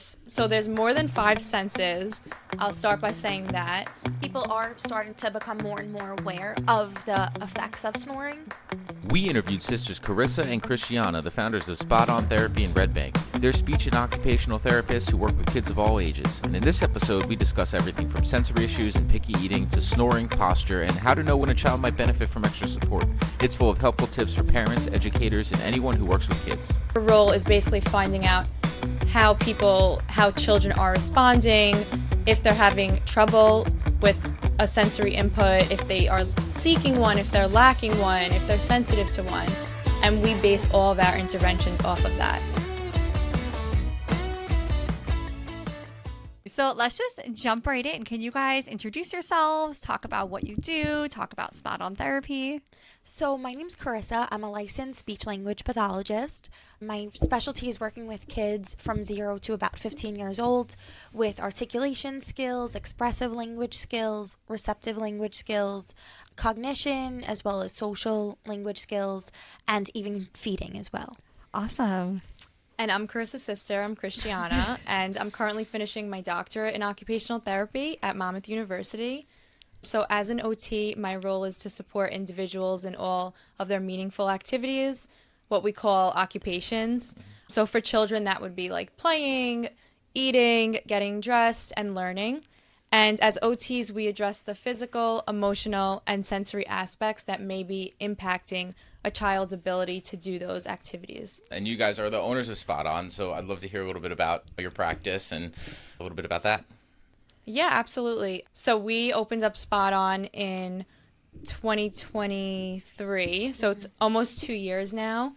So there's more than five senses. I'll start by saying that. People are starting to become more and more aware of the effects of snoring. We interviewed sisters Carissa and Christiana, the founders of Spot On Therapy in Red Bank. They're speech and occupational therapists who work with kids of all ages. And in this episode, we discuss everything from sensory issues and picky eating to snoring, posture, and how to know when a child might benefit from extra support. It's full of helpful tips for parents, educators, and anyone who works with kids. The role is basically finding out how children are responding, if they're having trouble with a sensory input, if they are seeking one, if they're lacking one, if they're sensitive to one. And we base all of our interventions off of that. So let's just jump right in. Can you guys introduce yourselves, talk about what you do, talk about Spot On Therapy? So my name's Carissa. I'm a licensed speech-language pathologist. My specialty is working with kids from 0 to about 15 years old with articulation skills, expressive language skills, receptive language skills, cognition, as well as social language skills, and even feeding as well. Awesome. And I'm Carissa's sister, I'm Christiana, and I'm currently finishing my doctorate in occupational therapy at Monmouth University. So as an OT, my role is to support individuals in all of their meaningful activities, what we call occupations. So for children, that would be like playing, eating, getting dressed, and learning. And as OTs, we address the physical, emotional, and sensory aspects that may be impacting a child's ability to do those activities. And you guys are the owners of Spot On, so I'd love to hear a little bit about your practice and a little bit about that. Yeah, absolutely. So we opened up Spot On in 2023, so it's almost 2 years now,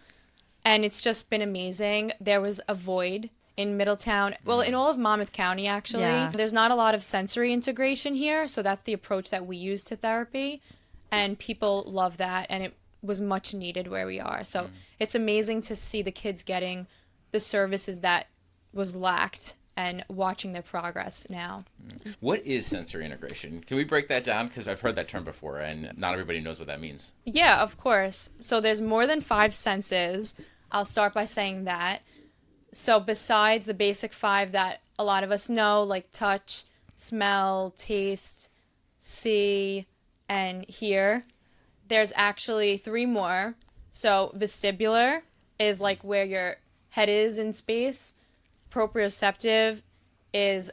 and it's just been amazing. There was a void in Middletown, well, in all of Monmouth County, actually. Yeah. There's not a lot of sensory integration here, so that's the approach that we use to therapy, and people love that, and it was much needed where we are. So it's amazing to see the kids getting the services that was lacked and watching their progress now. What is sensory integration? Can we break that down? Because I've heard that term before, and not everybody knows what that means. Yeah, of course. So there's more than five senses. I'll start by saying that. So besides the basic five that a lot of us know, like touch, smell, taste, see, and hear, there's actually three more. So vestibular is like where your head is in space. Proprioceptive is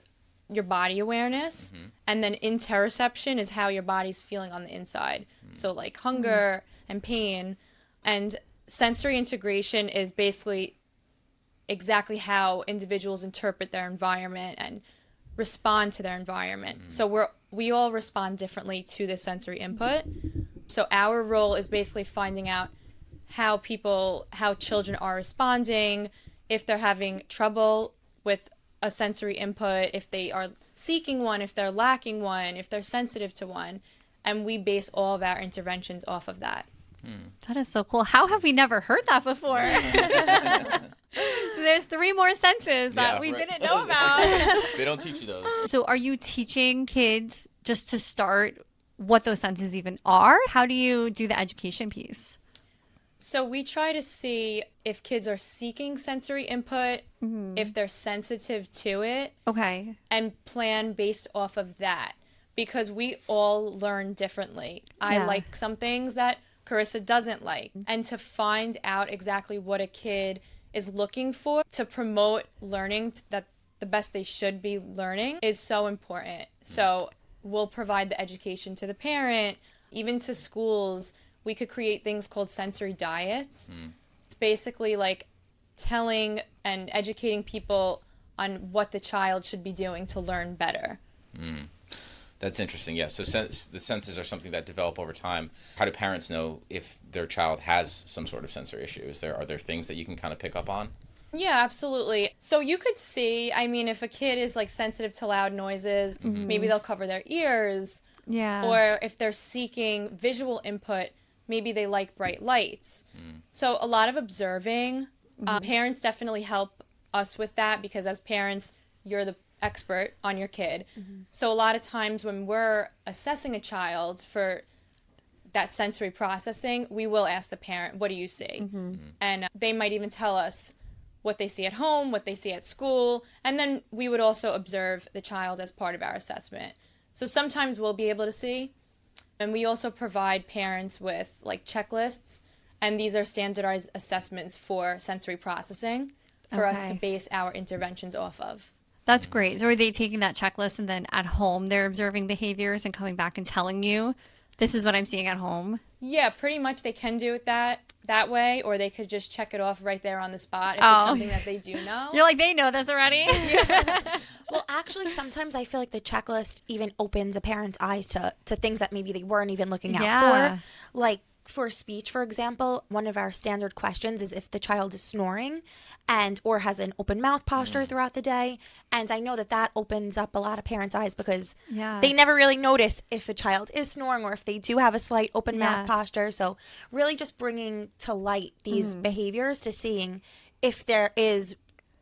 your body awareness. And then interoception is how your body's feeling on the inside. So like hunger and pain. And sensory integration is basically exactly how individuals interpret their environment and respond to their environment. So we all respond differently to the sensory input. So our role is basically finding out how children are responding, if they're having trouble with a sensory input, if they are seeking one, if they're lacking one, if they're sensitive to one, and we base all of our interventions off of that. That is so cool. How have we never heard that before? So there's three more senses that we didn't know about. They don't teach you those. So are you teaching kids just to start what those senses even are? How do you do the education piece? So we try to see if kids are seeking sensory input, if they're sensitive to it, Okay. and plan based off of that, because we all learn differently. I Yeah. like some things that Carissa doesn't like, and to find out exactly what a kid is looking for to promote learning that the best they should be learning is so important. So we'll provide the education to the parent, even to schools. We could create things called sensory diets. It's basically like telling and educating people on what the child should be doing to learn better. That's interesting. Yeah. So the senses are something that develop over time. How do parents know if their child has some sort of sensory issue? Are there things that you can kind of pick up on? Yeah, absolutely. So you could see, I mean, if a kid is like sensitive to loud noises, maybe they'll cover their ears. Yeah. Or if they're seeking visual input, maybe they like bright lights. So a lot of observing. Parents definitely help us with that because as parents, you're the expert on your kid. So a lot of times when we're assessing a child for that sensory processing, we will ask the parent, what do you see? And they might even tell us, what they see at home, what they see at school, and then we would also observe the child as part of our assessment. So sometimes we'll be able to see, and we also provide parents with like checklists, and these are standardized assessments for sensory processing for us to base our interventions off of. That's great. So are they taking that checklist and then at home they're observing behaviors and coming back and telling you, this is what I'm seeing at home? Yeah, pretty much they can do it that way, or they could just check it off right there on the spot if it's something that they do know. You're like, they know this already? Well, actually, sometimes I feel like the checklist even opens a parent's eyes to things that maybe they weren't even looking out for. Like, for speech, for example, one of our standard questions is if the child is snoring or has an open mouth posture throughout the day. And I know that opens up a lot of parents' eyes because they never really notice if a child is snoring or if they do have a slight open mouth posture. So really just bringing to light these behaviors to seeing if there is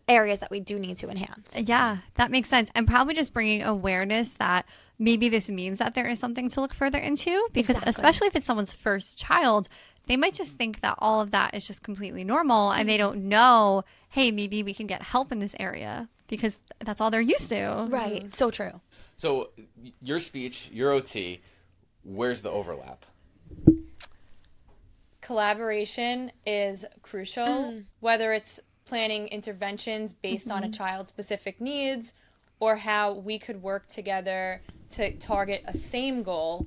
areas that we do need to enhance. Yeah, that makes sense. And probably just bringing awareness that maybe this means that there is something to look further into, because especially if it's someone's first child, they might just think that all of that is just completely normal and they don't know, hey, maybe we can get help in this area because that's all they're used to. Right. So true. So your speech, your OT, where's the overlap? Collaboration is crucial, whether it's planning interventions based on a child's specific needs or how we could work together to target a same goal.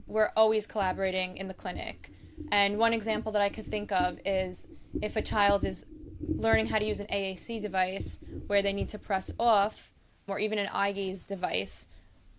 We're always collaborating in the clinic. And one example that I could think of is if a child is learning how to use an AAC device where they need to press off, or even an eye gaze device,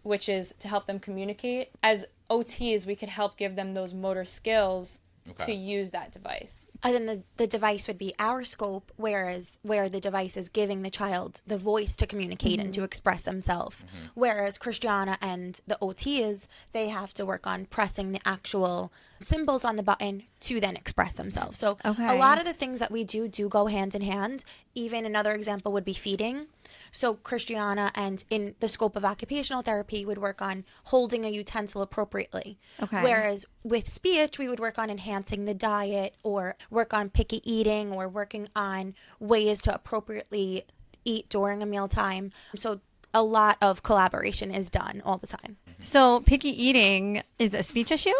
which is to help them communicate. As OTs, we could help give them those motor skills to use that device. And then the device would be our scope, whereas where the device is giving the child the voice to communicate and to express themselves. Whereas Christiana and the OTs, they have to work on pressing the actual symbols on the button to then express themselves. So a lot of the things that we do go hand in hand. Even another example would be feeding. So Christiana and in the scope of occupational therapy would work on holding a utensil appropriately. Whereas with speech, we would work on enhancing the diet or work on picky eating or working on ways to appropriately eat during a mealtime. So a lot of collaboration is done all the time. So picky eating is a speech issue?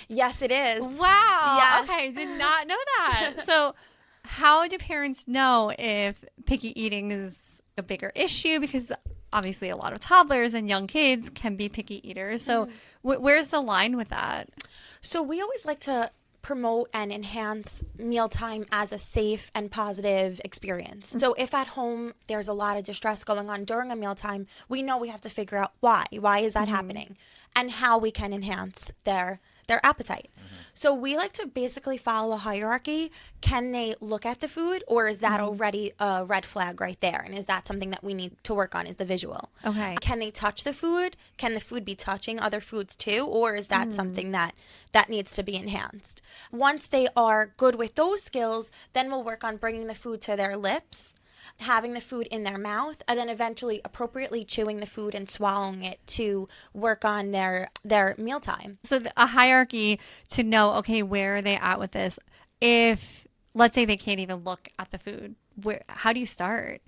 Yes, it is. Wow. Yes. Okay, did not know that. So how do parents know if picky eating is a bigger issue? Because obviously a lot of toddlers and young kids can be picky eaters. So where's the line with that? So we always like to promote and enhance mealtime as a safe and positive experience. So if at home there's a lot of distress going on during a mealtime, we know we have to figure out why. Why is that happening? And how we can enhance their appetite. So we like to basically follow a hierarchy. Can they look at the food, or is that already a red flag right there? And is that something that we need to work on, is the visual? Can they touch the food? Can the food be touching other foods too? Or is that something that needs to be enhanced? Once they are good with those skills, then we'll work on bringing the food to their lips, having the food in their mouth, and then eventually appropriately chewing the food and swallowing it to work on their mealtime. So a hierarchy to know, okay, where are they at with this? If, let's say they can't even look at the food, how do you start?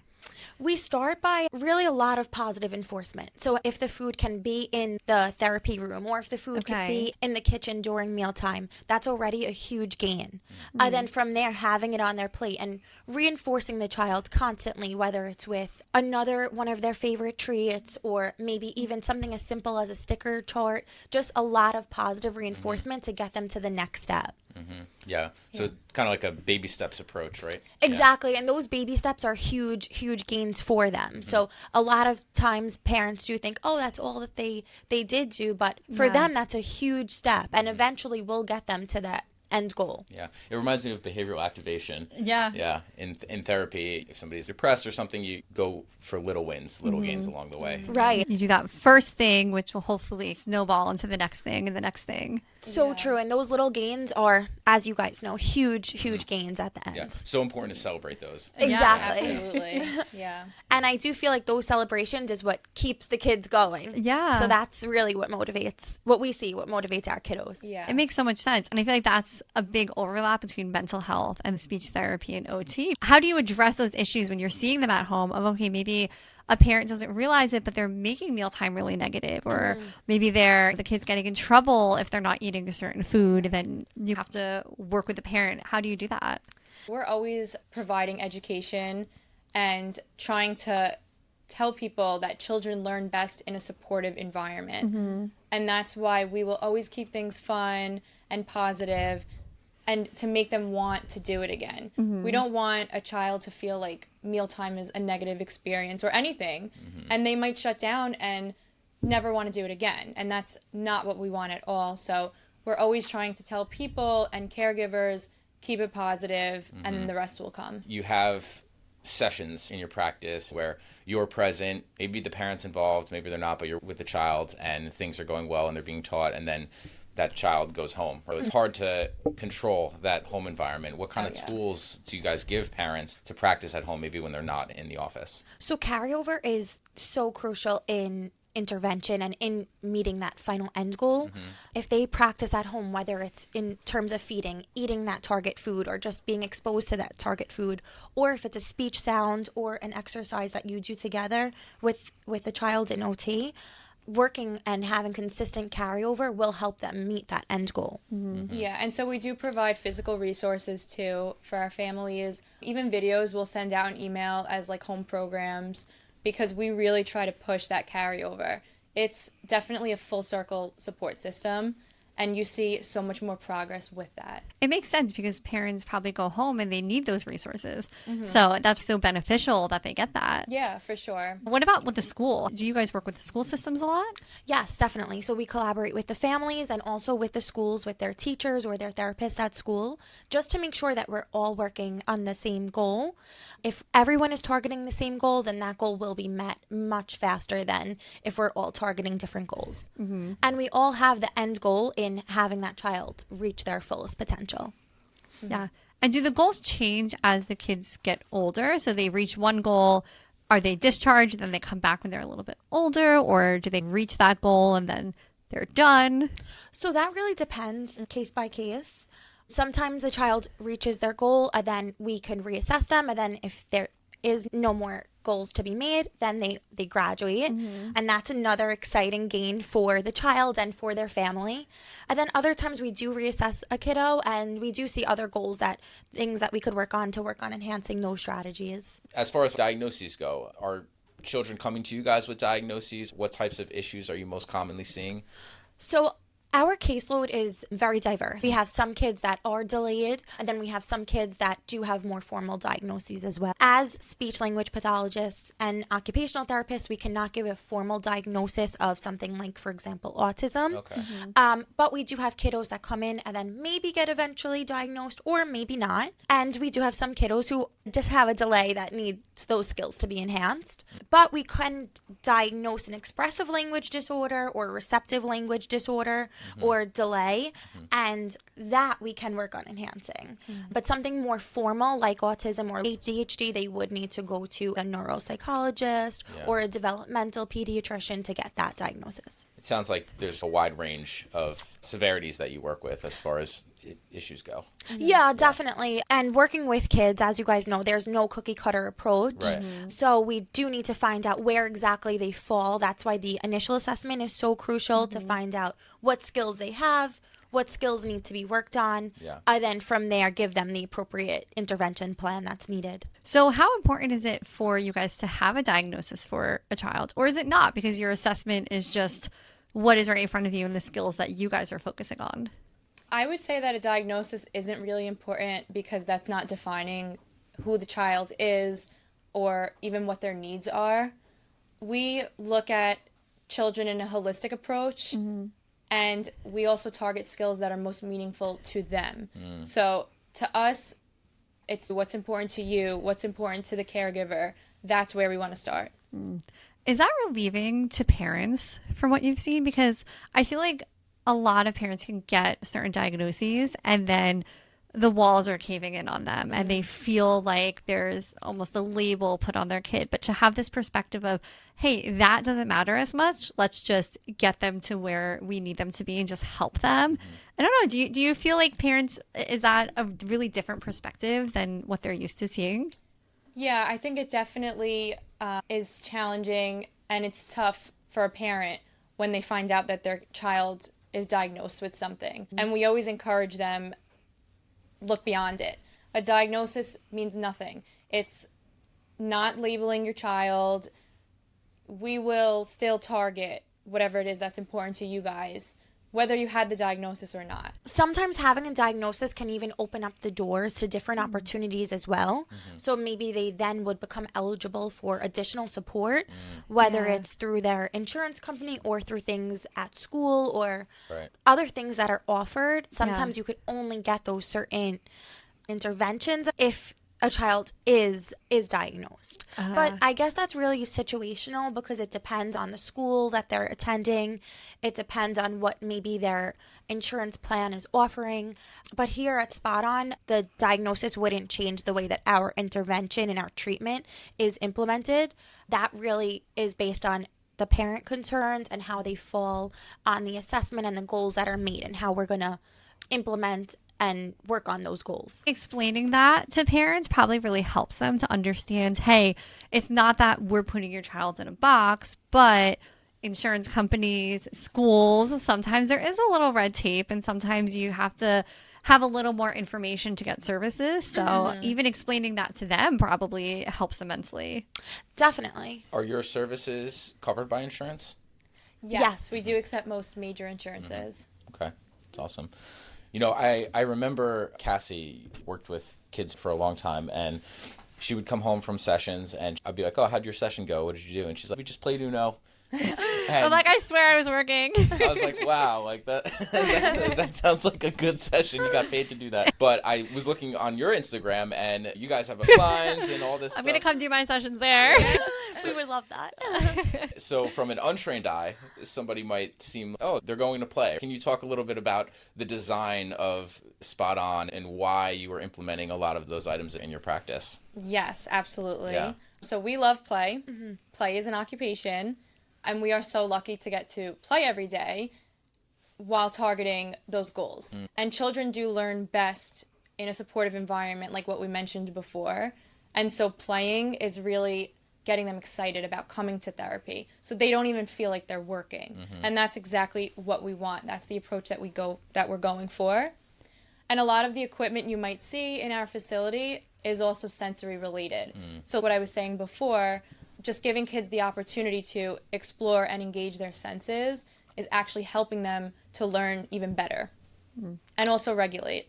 We start by really a lot of positive enforcement. So if the food can be in the therapy room or if the food can be in the kitchen during mealtime, that's already a huge gain. Then from there, having it on their plate and reinforcing the child constantly, whether it's with another one of their favorite treats or maybe even something as simple as a sticker chart, just a lot of positive reinforcement to get them to the next step. Yeah. So kind of like a baby steps approach, right? Exactly. And those baby steps are huge, huge gains for them. So a lot of times parents do think, oh, that's all that they did do. But for them, that's a huge step. And eventually we'll get them to that end goal. Yeah. It reminds me of behavioral activation. Yeah. Yeah. In therapy, if somebody's depressed or something, you go for little wins, little gains along the way. Right. You do that first thing, which will hopefully snowball into the next thing and the next thing. So true. And those little gains are, as you guys know, huge, huge gains at the end. Yeah. So important to celebrate those. Exactly. Yeah, absolutely. Yeah. And I do feel like those celebrations is what keeps the kids going. Yeah. So that's really what motivates our kiddos. Yeah. It makes so much sense. And I feel like that's is a big overlap between mental health and speech therapy and OT. How do you address those issues when you're seeing them at home of, okay, maybe a parent doesn't realize it, but they're making mealtime really negative, or maybe the kid's getting in trouble if they're not eating a certain food, then you have to work with the parent. How do you do that? We're always providing education and trying to tell people that children learn best in a supportive environment. And that's why we will always keep things fun and positive and to make them want to do it again. We don't want a child to feel like mealtime is a negative experience or anything, and they might shut down and never want to do it again. And that's not what we want at all. So we're always trying to tell people and caregivers, keep it positive, and then the rest will come. You have sessions in your practice where you're present, maybe the parent's involved, maybe they're not, but you're with the child and things are going well and they're being taught, and then that child goes home. Or it's hard to control that home environment. What kind of tools do you guys give parents to practice at home, maybe when they're not in the office? So carryover is so crucial in intervention and in meeting that final end goal. If they practice at home, whether it's in terms of feeding, eating that target food, or just being exposed to that target food, or if it's a speech sound or an exercise that you do together with the child in OT, working and having consistent carryover will help them meet that end goal. Yeah, and so we do provide physical resources too for our families. Even videos we'll send out an email as like home programs, because we really try to push that carryover. It's definitely a full circle support system, and you see so much more progress with that. It makes sense because parents probably go home and they need those resources. So that's so beneficial that they get that. Yeah, for sure. What about with the school? Do you guys work with the school systems a lot? Yes, definitely. So we collaborate with the families and also with the schools, with their teachers or their therapists at school, just to make sure that we're all working on the same goal. If everyone is targeting the same goal, then that goal will be met much faster than if we're all targeting different goals. And we all have the end goal in having that child reach their fullest potential. Yeah. And do the goals change as the kids get older? So they reach one goal, are they discharged, then they come back when they're a little bit older, or do they reach that goal and then they're done? So that really depends case by case. Sometimes the child reaches their goal and then we can reassess them, and then if there is no more goals to be made, then they graduate. And that's another exciting gain for the child and for their family. And then other times we do reassess a kiddo and we do see other goals, things that we could work on enhancing those strategies. As far as diagnoses go, are children coming to you guys with diagnoses? What types of issues are you most commonly seeing? So our caseload is very diverse. We have some kids that are delayed, and then we have some kids that do have more formal diagnoses as well. As speech language pathologists and occupational therapists, we cannot give a formal diagnosis of something like, for example, autism. Okay. But we do have kiddos that come in and then maybe get eventually diagnosed or maybe not. And we do have some kiddos who just have a delay that needs those skills to be enhanced. But we can diagnose an expressive language disorder or receptive language disorder or delay, and that we can work on enhancing. But something more formal like autism or ADHD, they would need to go to a neuropsychologist or a developmental pediatrician to get that diagnosis. It sounds like there's a wide range of severities that you work with as far as issues go. Yeah, definitely. And working with kids, as you guys know, there's no cookie cutter approach. Right. So we do need to find out where exactly they fall. That's why the initial assessment is so crucial to find out what skills they have, what skills need to be worked on, and then from there give them the appropriate intervention plan that's needed. So how important is it for you guys to have a diagnosis for a child? Or is it not, because your assessment is just what is right in front of you and the skills that you guys are focusing on? I would say that a diagnosis isn't really important because that's not defining who the child is or even what their needs are. We look at children in a holistic approach, and we also target skills that are most meaningful to them. So to us, it's what's important to you, what's important to the caregiver. That's where we want to start. Is that relieving to parents from what you've seen? Because I feel like a lot of parents can get certain diagnoses and then the walls are caving in on them and they feel like there's almost a label put on their kid. But to have this perspective of, hey, that doesn't matter as much. Let's just get them to where we need them to be and just help them. I don't know. Do you feel like parents, is that a really different perspective than what they're used to seeing? Yeah, I think it definitely is challenging, and it's tough for a parent when they find out that their child is diagnosed with something. And we always encourage them, look beyond it. A diagnosis means nothing. It's not labeling your child. We will still target whatever it is that's important to you guys, whether you had the diagnosis or not. Sometimes having a diagnosis can even open up the doors to different opportunities as well. So maybe they then would become eligible for additional support, whether it's through their insurance company or through things at school or other things that are offered. Sometimes you could only get those certain interventions if a child is diagnosed. But I guess that's really situational because it depends on the school that they're attending. It depends on what maybe their insurance plan is offering. But here at Spot On, the diagnosis wouldn't change the way that our intervention and our treatment is implemented. That really is based on the parent concerns and how they fall on the assessment and the goals that are made and how we're going to implement and work on those goals. Explaining that to parents probably really helps them to understand, hey, it's not that we're putting your child in a box, but insurance companies, schools, sometimes there is a little red tape and sometimes you have to have a little more information to get services. So even explaining that to them probably helps immensely. Definitely. Are your services covered by insurance? Yes, we do accept most major insurances. Okay, that's awesome. You know, I remember Cassie worked with kids for a long time, and she would come home from sessions, and I'd be like, oh, how'd your session go? What did you do? And she's like, we just played Uno. I'm like, I swear I was working. I was like, wow, like that sounds like a good session. You got paid to do that. But I was looking on your Instagram, and you guys have lines and all this I'm stuff. going to come do my sessions there. We would love that. So from an untrained eye, somebody might seem, oh, they're going to play. Can you talk a little bit about the design of Spot On and why you were implementing a lot of those items in your practice? Yes, absolutely. Yeah. So we love play. Play is an occupation, and we are so lucky to get to play every day while targeting those goals. And children do learn best in a supportive environment, like what we mentioned before. And so playing is really getting them excited about coming to therapy so they don't even feel like they're working. And that's exactly what we want. That's the approach that we're going for. And a lot of the equipment you might see in our facility is also sensory related. So what I was saying before, just giving kids the opportunity to explore and engage their senses is actually helping them to learn even better and also regulate.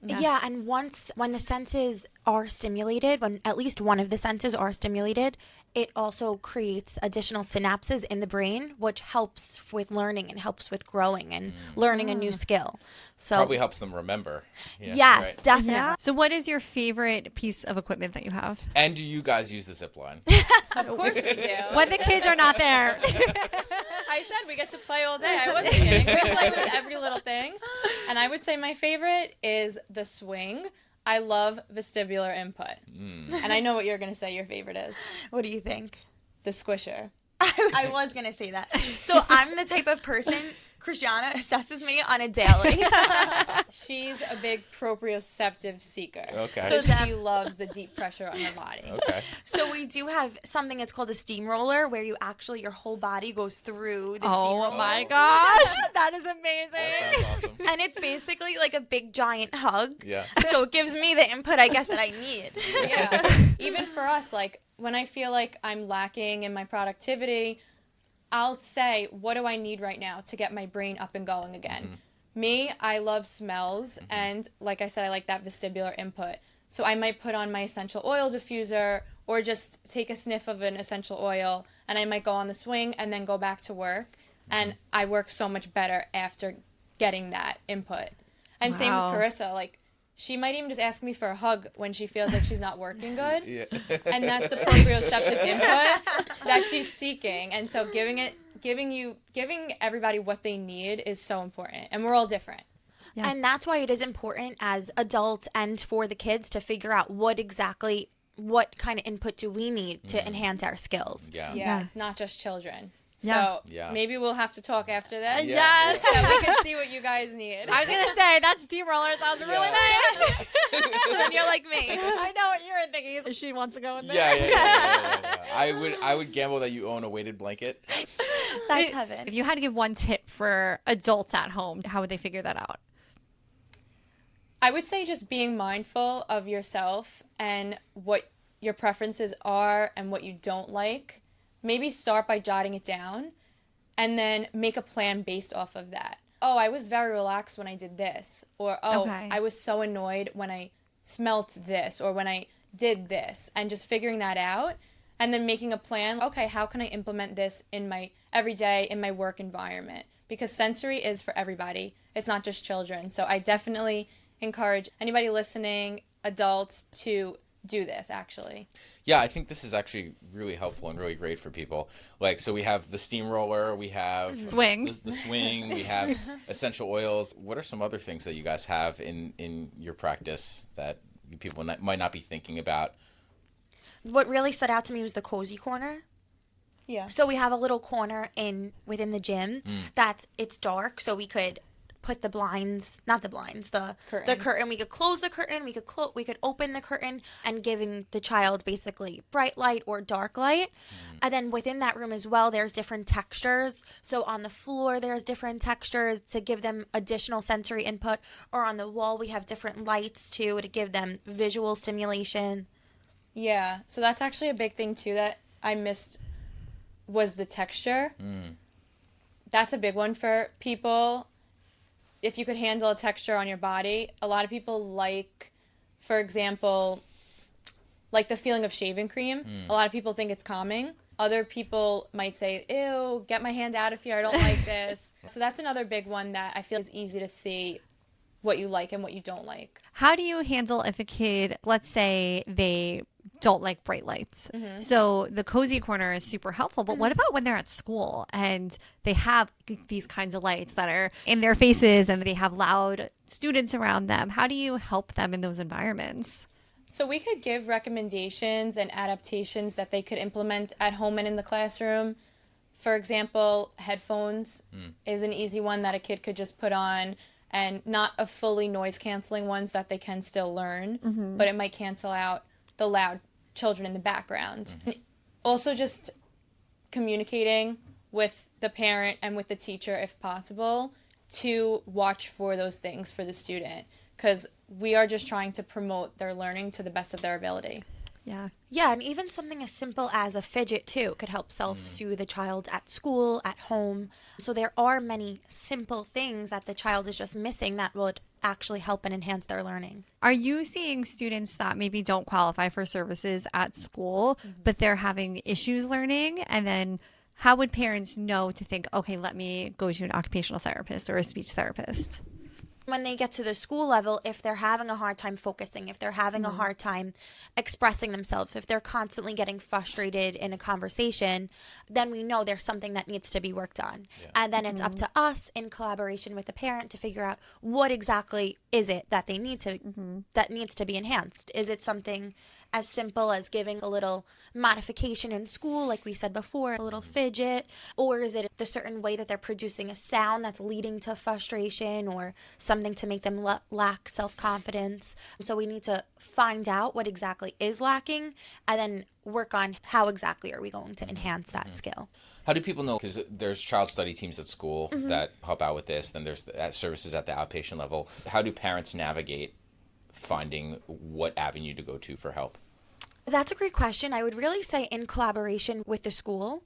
Yeah, and when the senses are stimulated, when at least one of the senses are stimulated, it also creates additional synapses in the brain, which helps with learning and helps with growing and learning a new skill. So Probably helps them remember. Yeah, yes, right. definitely. Yeah. So what is your favorite piece of equipment that you have? And do you guys use the zip line? Of course we do. When the kids are not there. I said we get to play all day. I wasn't kidding. We play with every little thing. And I would say my favorite is the swing. I love vestibular input. And I know what you're going to say your favorite is. What do you think? The squisher. I was going to say that. So I'm the type of person, Christiana assesses me on a daily. She's a big proprioceptive seeker. Okay. So So she loves the deep pressure on her body. Okay. So we do have something that's called a steamroller where you actually, your whole body goes through the Oh steamroller. my gosh. That is That amazing. sounds awesome. And it's basically like a big giant hug. Yeah. So it gives me the input, I guess, that I need. Yeah. Even for us, like when I feel like I'm lacking in my productivity, I'll say, what do I need right now to get my brain up and going again? Me, I love smells, and like I said, I like that vestibular input. So I might put on my essential oil diffuser or just take a sniff of an essential oil, and I might go on the swing and then go back to work. And I work so much better after getting that input. And same with Wow. Carissa, like she might even just ask me for a hug when she feels like she's not working good. And that's the proprioceptive input that she's seeking. And so giving everybody what they need is so important. And we're all different. Yeah. And that's why it is important as adults and for the kids to figure out what kind of input do we need to enhance our skills. Yeah, it's not just children. Yeah. So maybe we'll have to talk after this. Yes. So we can see what you guys need. I was going to say, that steamroller sounds really nice. Then you're like me. I know what you're thinking. She wants to go in there. Yeah. I would gamble that you own a weighted blanket. That's heaven. If you had to give one tip for adults at home, how would they figure that out? I would say just being mindful of yourself and what your preferences are and what you don't like. Maybe start by jotting it down and then make a plan based off of that. Oh, I was very relaxed when I did this. Or, I was so annoyed when I smelt this or when I did this. And just figuring that out and then making a plan. Okay, how can I implement this in my everyday, in my work environment? Because sensory is for everybody. It's not just children. So I definitely encourage anybody listening, adults, to do this actually. Yeah, I think this is actually really helpful and really great for people. Like, so we have the steamroller, we have Swing. the swing, we have essential oils. What are some other things that you guys have in your practice that people might not be thinking about? What really stood out to me was the cozy corner. Yeah. So we have a little corner within the gym it's dark, so we could put the curtain. We could close the curtain. We could open the curtain and giving the child basically bright light or dark light. And then within that room as well, there's different textures. So on the floor, there's different textures to give them additional sensory input. Or on the wall, we have different lights too to give them visual stimulation. Yeah. So that's actually a big thing too that I missed was the texture. That's a big one for people. If you could handle a texture on your body, a lot of people like, for example, like the feeling of shaving cream. A lot of people think it's calming. Other people might say, ew, get my hand out of here, I don't like this. So that's another big one that I feel is easy to see what you like and what you don't like. How do you handle if a kid, let's say they don't like bright lights? So the cozy corner is super helpful, but what about when they're at school and they have these kinds of lights that are in their faces and they have loud students around them? How do you help them in those environments? So we could give recommendations and adaptations that they could implement at home and in the classroom. For example, headphones is an easy one that a kid could just put on, and not a fully noise canceling ones that they can still learn, but it might cancel out the loud children in the background. Also just communicating with the parent and with the teacher if possible to watch for those things for the student, because we are just trying to promote their learning to the best of their ability. Yeah, and even something as simple as a fidget, too, could help self-soothe a child at school, at home. So there are many simple things that the child is just missing that would actually help and enhance their learning. Are you seeing students that maybe don't qualify for services at school, but they're having issues learning? And then how would parents know to think, okay, let me go to an occupational therapist or a speech therapist? When they get to the school level, if they're having a hard time focusing, if they're having a hard time expressing themselves, if they're constantly getting frustrated in a conversation, then we know there's something that needs to be worked on. And then it's up to us in collaboration with the parent to figure out what exactly is it that they need to that needs to be enhanced. Is it something as simple as giving a little modification in school, like we said before, a little fidget? Or is it the certain way that they're producing a sound that's leading to frustration or something to make them lack self-confidence? So we need to find out what exactly is lacking and then work on how exactly are we going to enhance that skill. How do people know? Because there's child study teams at school that help out with this. Then there's services at the outpatient level. How do parents navigate finding what avenue to go to for help? That's a great question. I would really say in collaboration with the school.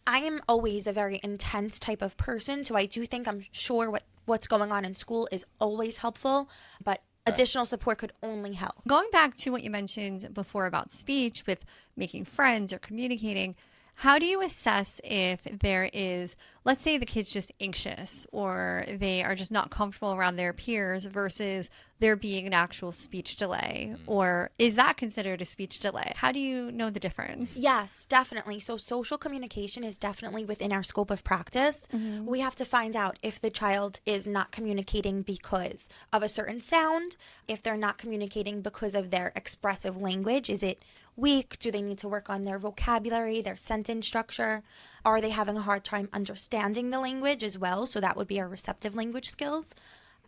I am always a very intense type of person, so I do think I'm sure what's going on in school is always helpful, but additional support could only help. Going back to what you mentioned before about speech with making friends or communicating, How do you assess if there is, let's say the kid's just anxious or they are just not comfortable around their peers versus there being an actual speech delay? Or is that considered a speech delay? How do you know the difference? Yes, definitely. So social communication is definitely within our scope of practice. We have to find out if the child is not communicating because of a certain sound, if they're not communicating because of their expressive language. Is it weak? Do they need to work on their vocabulary, their sentence structure? Are they having a hard time understanding the language as well? So that would be our receptive language skills.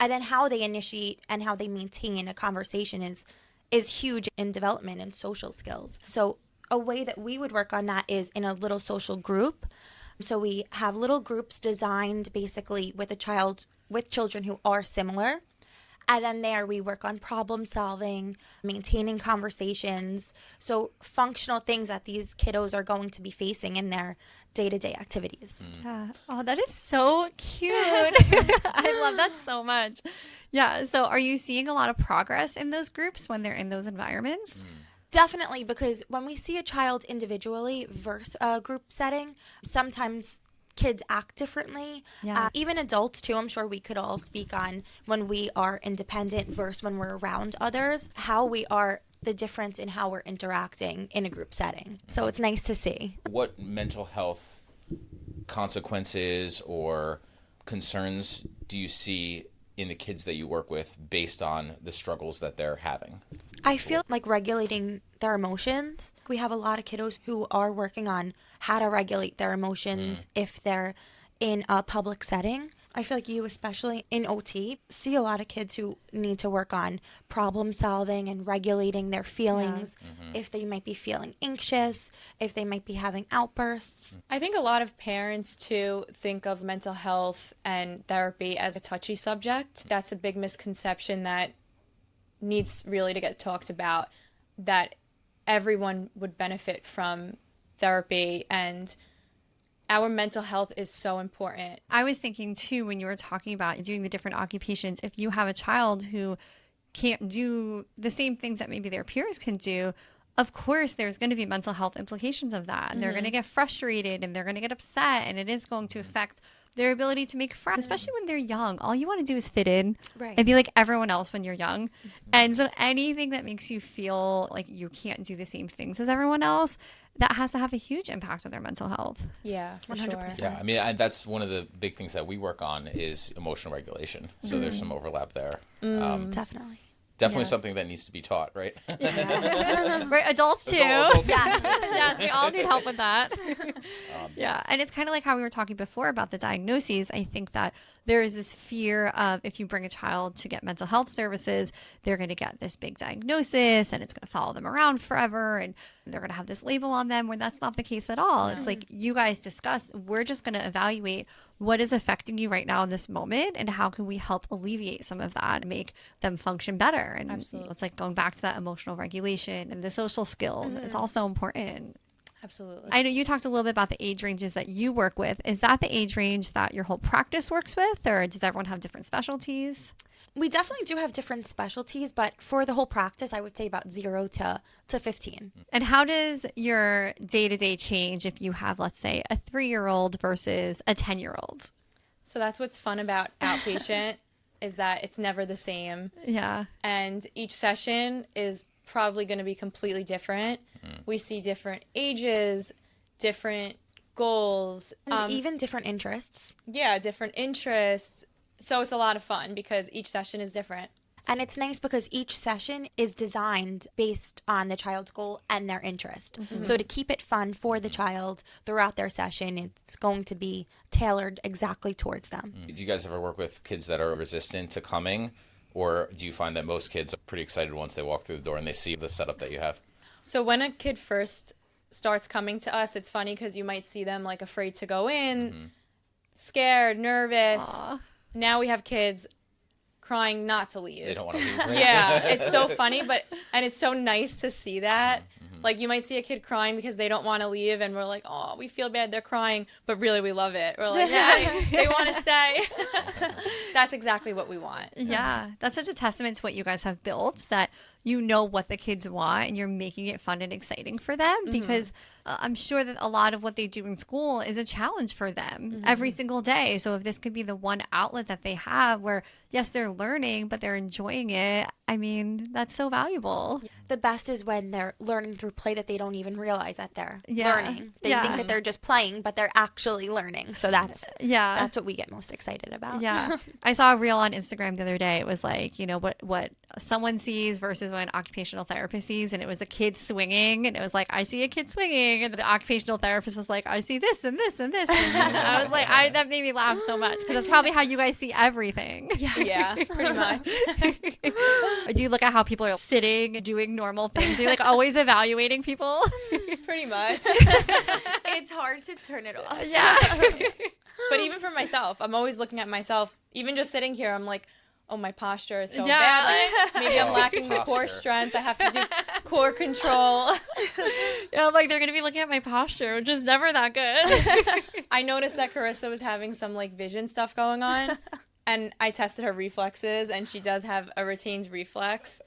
And then how they initiate and how they maintain a conversation is huge in development and social skills. So a way that we would work on that is in a little social group. So we have little groups designed basically with children who are similar. And then there we work on problem solving, maintaining conversations. So functional things that these kiddos are going to be facing in their day-to-day activities. Yeah. Oh, that is so cute. I love that so much. Yeah. So are you seeing a lot of progress in those groups when they're in those environments? Definitely, because when we see a child individually versus a group setting, sometimes kids act differently. Yeah. Even adults too, I'm sure we could all speak on when we are independent versus when we're around others, how we are, the difference in how we're interacting in a group setting. So it's nice to see. What mental health consequences or concerns do you see in the kids that you work with based on the struggles that they're having? I feel like regulating their emotions. We have a lot of kiddos who are working on how to regulate their emotions if they're in a public setting. I feel like you, especially in OT, see a lot of kids who need to work on problem solving and regulating their feelings, if they might be feeling anxious, if they might be having outbursts. I think a lot of parents too think of mental health and therapy as a touchy subject. That's a big misconception that needs really to get talked about, that everyone would benefit from therapy, and our mental health is so important. I was thinking too, when you were talking about doing the different occupations, if you have a child who can't do the same things that maybe their peers can do, of course there's going to be mental health implications of that. And they're going to get frustrated and they're going to get upset, and it is going to affect their ability to make friends, especially when they're young. All you want to do is fit in and be like everyone else when you're young. And so anything that makes you feel like you can't do the same things as everyone else, that has to have a huge impact on their mental health. Yeah, for 100%. sure. Yeah, I mean, that's one of the big things that we work on is emotional regulation. So there's some overlap there. Definitely. Definitely something that needs to be taught, right? Right, adults too. Adults. Yes, we all need help with that. Yeah, and it's kind of like how we were talking before about the diagnoses. I think that there is this fear of if you bring a child to get mental health services, they're going to get this big diagnosis and it's going to follow them around forever and they're going to have this label on them, when that's not the case at all. It's like you guys discussed, we're just going to evaluate what is affecting you right now in this moment and how can we help alleviate some of that and make them function better. And Absolutely. it's like going back to that emotional regulation and the social skills. It's also important. Absolutely. I know you talked a little bit about the age ranges that you work with. Is that the age range that your whole practice works with, or does everyone have different specialties? We definitely do have different specialties, but for the whole practice, I would say about 0 to 15. And how does your day-to-day change if you have, let's say, a 3-year-old versus a 10-year-old? So that's what's fun about outpatient is that it's never the same. Yeah. And each session is probably going to be completely different. We see different ages, different goals, And even different interests. different interests. So it's a lot of fun because each session is different. And it's nice because each session is designed based on the child's goal and their interest. So to keep it fun for the child throughout their session, it's going to be tailored exactly towards them. Do you guys ever work with kids that are resistant to coming? Or do you find that most kids are pretty excited once they walk through the door and they see the setup that you have? So when a kid first starts coming to us, it's funny because you might see them like afraid to go in, scared, nervous. Aw. Now we have kids crying not to leave. They don't want to leave, right? Yeah, it's so funny, and it's so nice to see that. Like you might see a kid crying because they don't want to leave, and we're like, oh, we feel bad they're crying, but really we love it. We're like, yeah, they want to stay. That's exactly what we want. Yeah, that's such a testament to what you guys have built, that you know what the kids want and you're making it fun and exciting for them, because I'm sure that a lot of what they do in school is a challenge for them every single day. So if this could be the one outlet that they have where, yes, they're learning, but they're enjoying it, I mean, that's so valuable. The best is when they're learning through play that they don't even realize that they're Yeah. learning. They Yeah. think that they're just playing, but they're actually learning. So that's Yeah. what we get most excited about. Yeah. I saw a reel on Instagram the other day. It was like, what someone sees versus what an occupational therapist sees. And it was a kid swinging. And it was like, I see a kid swinging. And the occupational therapist was like, I see this and this and this. And I was like, that made me laugh so much, because that's probably how you guys see everything. Yeah, pretty much. Do you look at how people are sitting, doing normal things? Are you like always evaluating people? Pretty much. It's hard to turn it off. Yeah. But even for myself, I'm always looking at myself. Even just sitting here, I'm like, oh, my posture is so Yeah. bad. Like, maybe I'm Oh, lacking the core posture. strength. I have to do core control. Yeah, I'm like, they're going to be looking at my posture, which is never that good. I noticed that Carissa was having some like vision stuff going on. And I tested her reflexes, and she does have a retained reflex.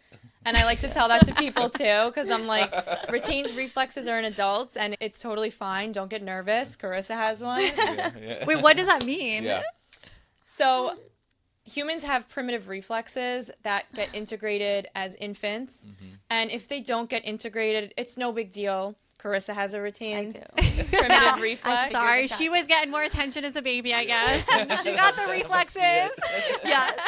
And I like to tell that to people too, because I'm like, retained reflexes are in adults, and it's totally fine. Don't get nervous. Carissa has one. Wait, what does that mean? Yeah. So humans have primitive reflexes that get integrated as infants. And if they don't get integrated, it's no big deal. Carissa has a retained primitive reflex. Sorry, she was getting more attention as a baby, I guess. She got the reflexes. Yes.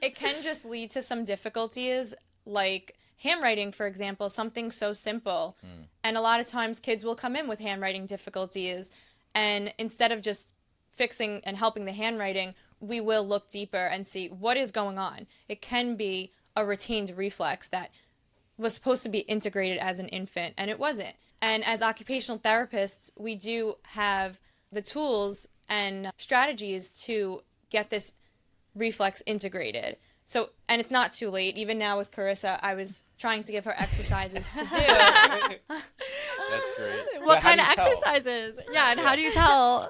It can just lead to some difficulties, like handwriting, for example, something so simple. And a lot of times kids will come in with handwriting difficulties, and instead of just fixing and helping the handwriting, we will look deeper and see what is going on. It can be a retained reflex that was supposed to be integrated as an infant, and it wasn't. And as occupational therapists, we do have the tools and strategies to get this reflex integrated. So, and it's not too late. Even now with Carissa, I was trying to give her exercises to do. That's great. What kind of exercises? Yeah, and how do you tell?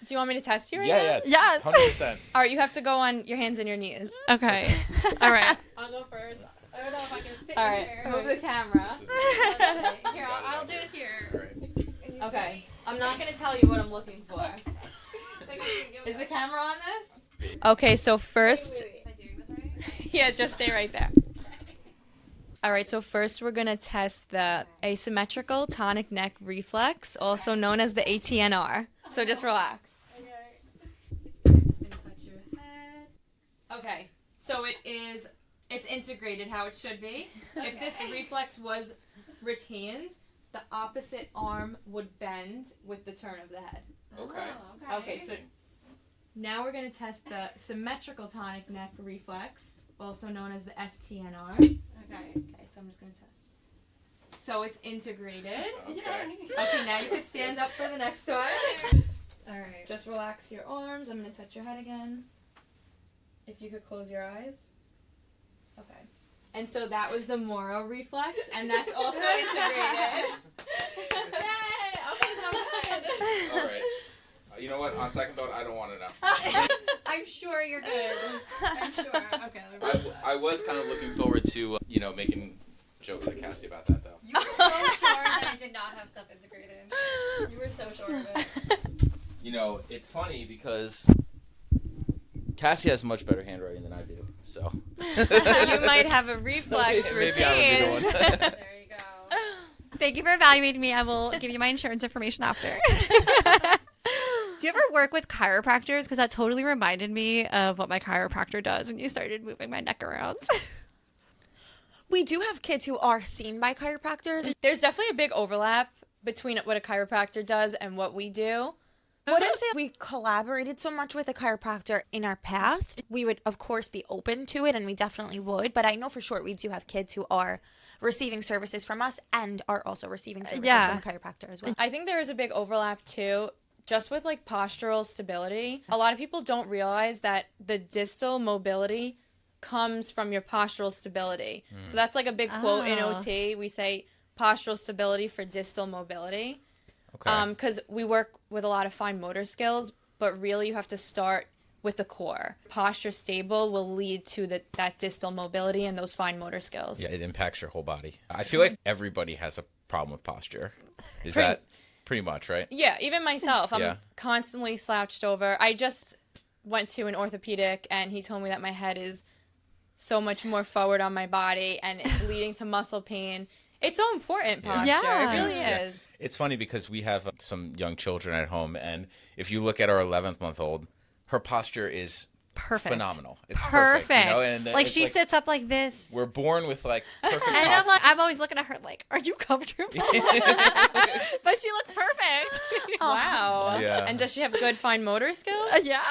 Do you want me to test you right Yeah, now? yeah. Yes. 100%. All right, you have to go on your hands and your knees. Okay. All right. I'll go first. I don't know if I can fit All right, move the camera. Here, I'll do it here. All right. Okay, I'm not going to tell you what I'm looking for. Is the camera on this? Okay, so first, Am I doing this right? yeah, just stay right there. All right, so first we're going to test the asymmetrical tonic neck reflex, also known as the ATNR. So just relax. I'm just going to touch your head. Okay, so it's integrated how it should be. If this reflex was retained, the opposite arm would bend with the turn of the head. Okay. Okay, so now we're going to test the symmetrical tonic neck reflex, also known as the STNR. Okay, so I'm just going to test. So it's integrated. Okay. Okay, now you can stand up for the next one. All right. Just relax your arms. I'm going to touch your head again. If you could close your eyes. Okay. And so that was the Moro reflex, and that's also integrated. Yay! Okay, so I'm good. All right. You know what? On second thought, I don't want to know. I'm sure you're good. I'm sure. Okay. I was kind of looking forward to, making jokes at Cassie about that, though. You were so sure that I did not have stuff integrated. You were so sure of it. It's funny because Cassie has much better handwriting than I do, so. So you might have a reflex Maybe I routine. would be the one. There you go. Thank you for evaluating me. I will give you my insurance information after. Do you ever work with chiropractors? Because that totally reminded me of what my chiropractor does when you started moving my neck around. We do have kids who are seen by chiropractors. There's definitely a big overlap between what a chiropractor does and what we do. I wouldn't say we collaborated so much with a chiropractor in our past. We would, of course, be open to it, and we definitely would. But I know for sure we do have kids who are receiving services from us and are also receiving services from a chiropractor as well. I think there is a big overlap too, just with like postural stability. A lot of people don't realize that the distal mobility comes from your postural stability. So that's like a big quote in OT. We say postural stability for distal mobility. Okay. Because we work with a lot of fine motor skills, but really you have to start with the core. Posture stable will lead to that distal mobility and those fine motor skills. Yeah, it impacts your whole body. I feel like everybody has a problem with posture. Is that pretty much, right? Yeah, even myself. I'm Yeah. constantly slouched over. I just went to an orthopedic and he told me that my head is so much more forward on my body and it's leading to muscle pain. It's so important, posture. Yeah. It really is. It's funny because we have some young children at home, and if you look at our 11th-month-old, her posture is Perfect. phenomenal. It's Perfect. perfect. You know? And like it's she sits up like this. We're born with like perfect And posture. I'm always looking at her like, are you comfortable? But she looks perfect. Wow. Yeah. And does she have good fine motor skills? Yeah.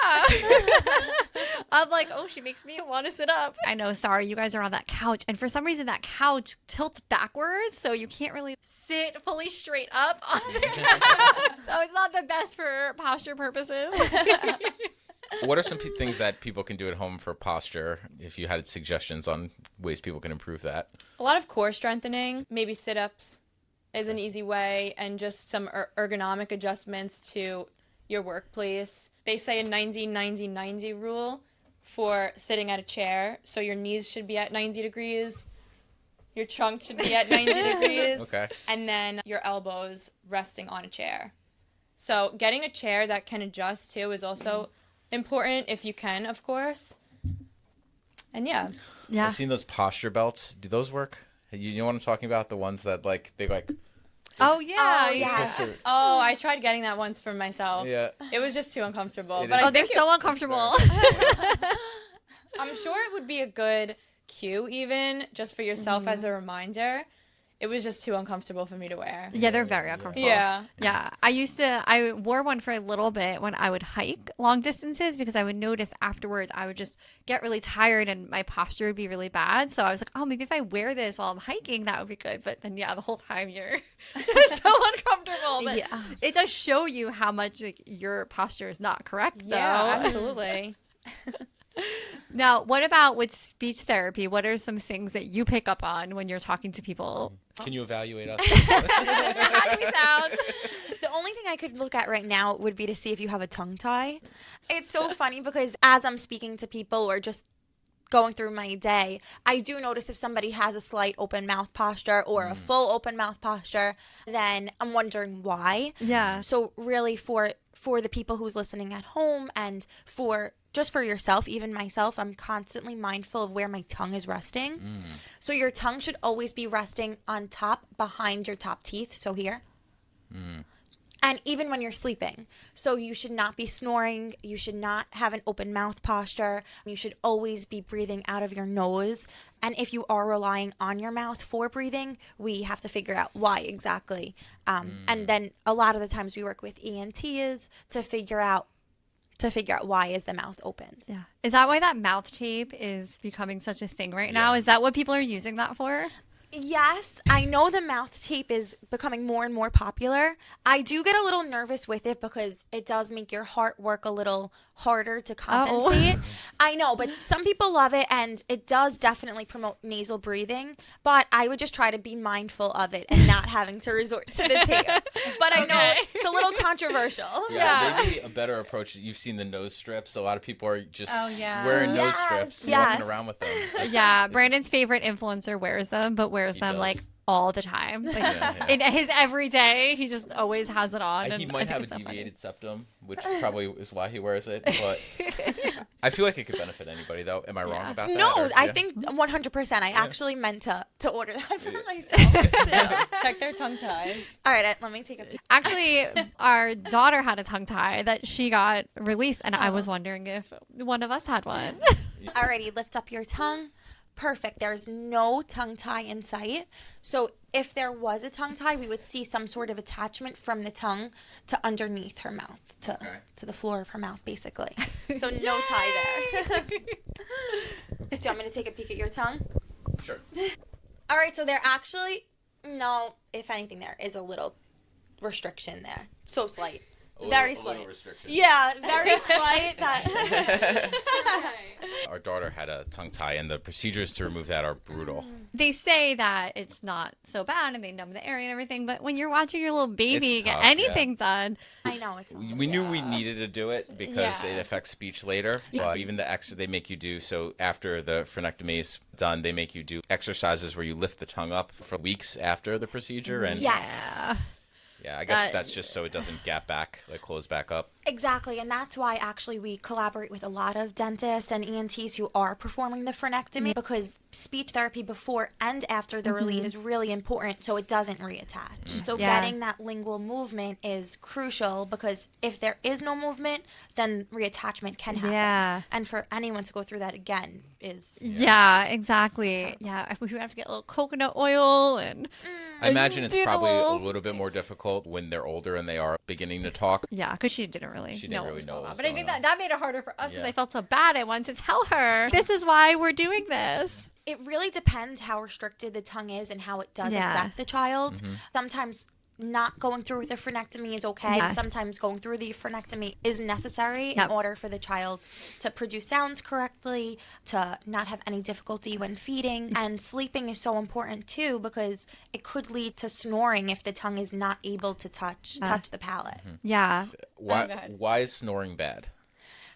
I'm like, oh, she makes me want to sit up. I know, sorry, you guys are on that couch. And for some reason, that couch tilts backwards. So you can't really sit fully straight up on the couch. So it's not the best for posture purposes. What are some things that people can do at home for posture, if you had suggestions on ways people can improve that? A lot of core strengthening, maybe sit-ups is an easy way, and just some ergonomic adjustments to your workplace. They say a 90-90-90 rule for sitting at a chair. So your knees should be at 90 degrees, your trunk should be at 90 degrees, Okay. and then your elbows resting on a chair. So getting a chair that can adjust too is also important if you can, of course. And yeah. I've seen those posture belts. Do those work? You know what I'm talking about? The ones that they Oh, yeah. Oh, yeah. Oh, I tried getting that once for myself. Yeah. It was just too uncomfortable. It But is. I Oh, they're think so uncomfortable. I'm sure it would be a good cue even just for yourself as a reminder. It was just too uncomfortable for me to wear. Yeah, they're very uncomfortable. Yeah. Yeah. I wore one for a little bit when I would hike long distances because I would notice afterwards I would just get really tired and my posture would be really bad. So I was like, oh, maybe if I wear this while I'm hiking, that would be good. But then, yeah, the whole time you're just so uncomfortable. But Yeah. it does show you how much like, your posture is not correct, though. Yeah, absolutely. Now, what about with speech therapy? What are some things that you pick up on when you're talking to people? Can you evaluate us? How do we sound? The only thing I could look at right now would be to see if you have a tongue tie. It's so funny because as I'm speaking to people or just going through my day, I do notice if somebody has a slight open mouth posture or a full open mouth posture, then I'm wondering why. Yeah. So really for the people who's listening at home and for just for yourself, even myself, I'm constantly mindful of where my tongue is resting. So your tongue should always be resting on top behind your top teeth. So here. And even when you're sleeping. So you should not be snoring. You should not have an open mouth posture. You should always be breathing out of your nose. And if you are relying on your mouth for breathing, we have to figure out why exactly. And then a lot of the times we work with ENTs to figure out why is the mouth opened. Yeah. Is that why that mouth tape is becoming such a thing right now? Is that what people are using that for? Yes, I know the mouth tape is becoming more and more popular. I do get a little nervous with it because it does make your heart work a little harder to compensate. I know, but some people love it and it does definitely promote nasal breathing, but I would just try to be mindful of it and not having to resort to the tape. But I know it's a little controversial. Yeah, maybe a better approach. You've seen the nose strips. A lot of people are just wearing nose strips and walking around with them. Yeah, Brandon's favorite influencer wears them, but wears them does. like all the time. Like, in his everyday, he just always has it on. He and might I have think a it's so funny. deviated septum, which probably is why he wears it. But I feel like it could benefit anybody, though. Am I wrong about that? No, or- I yeah? think 100%. I actually meant to order that for myself. Check their tongue ties. All right, let me take a peek. Actually, our daughter had a tongue tie that she got released, and I was wondering if one of us had one. Alrighty, lift up your tongue. Perfect. There's no tongue tie in sight. So if there was a tongue tie, we would see some sort of attachment from the tongue to underneath her mouth, to the floor of her mouth, basically. So no tie there. Do you want me to take a peek at your tongue? Sure. All right, so there actually, no, if anything, there is a little restriction there. So slight. Very a slight. little restriction. Yeah, very slight. Our daughter had a tongue tie, and the procedures to remove that are brutal. They say that it's not so bad and they numb the area and everything, but when you're watching your little baby It's get tough, anything done, I know it's. We knew we needed to do it because Yeah. it affects speech later. But even the extra they make you do, so after the frenectomy is done, they make you do exercises where you lift the tongue up for weeks after the procedure. And Yes. yeah, I guess that's just so it doesn't gap back, like close back up. Exactly, and that's why actually we collaborate with a lot of dentists and ENTs who are performing the frenectomy because speech therapy before and after the release is really important so it doesn't reattach. So getting that lingual movement is crucial because if there is no movement, then reattachment can happen. Yeah. And for anyone to go through that again is yeah, exactly. Yeah, I wish we would have to get a little coconut oil and I imagine it's do the probably a little- little bit more difficult when they're older and they are beginning to talk. yeah, because she didn't really She didn't know really what was know going what on. was But I think going that made it harder for us because Yeah. I felt so bad. I wanted to tell her, this is why we're doing this. it really depends how restricted the tongue is and how it does Yeah. affect the child. Sometimes not going through with the frenectomy is okay. Yeah. Sometimes going through the frenectomy is necessary Yep. in order for the child to produce sounds correctly, to not have any difficulty when feeding. And sleeping is so important too because it could lead to snoring if the tongue is not able to touch the palate. Yeah. Why is snoring bad?